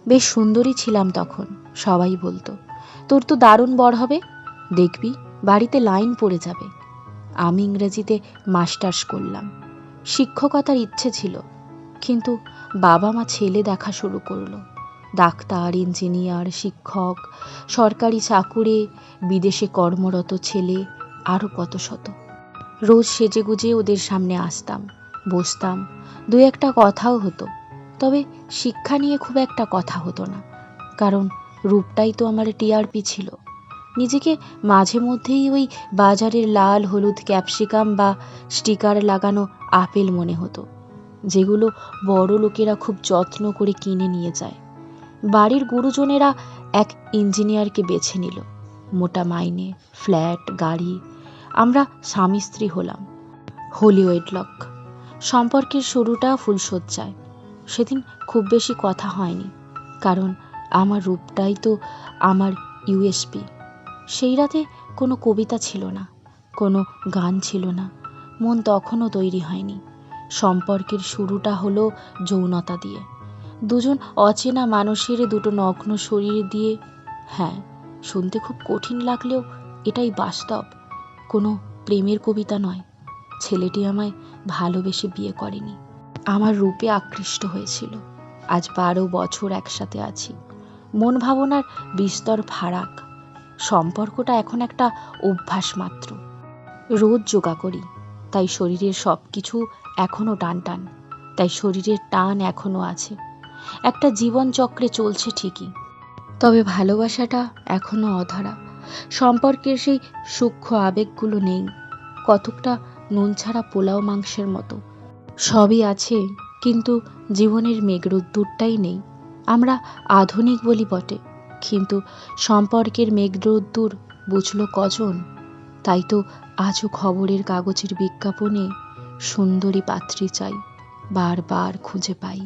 বেশ সুন্দরী ছিলাম তখন, সবাই বলতো। তোর তো দারুণ বর হবে, দেখবি বাড়িতে লাইন পড়ে যাবে। আমি ইংরেজিতে মাস্টার্স করলাম, শিক্ষকতার ইচ্ছে ছিল, কিন্তু বাবা মা ছেলে দেখা শুরু করলো। ডাক্তার, ইঞ্জিনিয়ার, শিক্ষক, সরকারি চাকুরে, বিদেশে কর্মরত ছেলে, আরও কত শত। রোজ সেজেগুজে ওদের সামনে আসতাম, বসতাম, দু একটা কথাও হতো। তবে শিক্ষা নিয়ে খুব একটা কথা হতো না, কারণ রূপটাই তো আমার টিআরপি ছিল। নিজেকে মাঝে মধ্যেই ওই বাজারের লাল হলুদ ক্যাপসিকাম বা স্টিকার লাগানো আপেল মনে হতো, যেগুলো বড় লোকেরা খুব যত্ন করে কিনে নিয়ে যায়। বাড়ির গুরুজনেরা এক ইঞ্জিনিয়ারকে বেছে নিল, মোটা মাইনে, ফ্ল্যাট, গাড়ি। আমরা স্বামী স্ত্রী হলাম, হোলি ওয়েডলক। সম্পর্কের শুরুটা ফুলশয্যায়। সেদিন খুব বেশি কথা হয়নি, কারণ আমার রূপটাই তো আমার ইউএসপি। সেই রাতে কোনো কবিতা ছিল না, কোনো গান ছিল না, মন তখনও তৈরি হয়নি। সম্পর্কের শুরুটা হলো যৌনতা দিয়ে, দুজন অচেনা মানুষের দুটো নগ্ন শরীর দিয়ে। হ্যাঁ, শুনতে খুব কঠিন লাগলেও এটাই বাস্তব, কোনো প্রেমের কবিতা নয়। ছেলেটি আমায় ভালোবেসে বিয়ে করেনি, আমার রূপে আকৃষ্ট হয়েছিল। আজ 12 বছর একসাথে আছি, মন ভাবনার বিস্তর ফারাক। সম্পর্কটা এখন একটা অভ্যাস মাত্র। রোজ যোগা করি, তাই শরীরের সব কিছু এখনও টান টান, তাই শরীরের টান এখনও আছে। একটা জীবন চক্রে চলছে ঠিকই, তবে ভালোবাসাটা এখনও অধরা। সম্পর্কের সেই সূক্ষ্ম আবেগগুলো নেই, কতকটা নুন ছাড়া পোলাও মাংসের মতো। সবই আছে, কিন্তু জীবনের মেঘরোদ্দুরটাই নেই। আমরা আধুনিক বলি বটে, কিন্তু সম্পর্কের মেঘরোদ্দুর বুঝল কজন? তাই তো আজও খবরের কাগজের বিজ্ঞাপনে সুন্দরী পাত্রী চাই, বারবার খুঁজে পাই।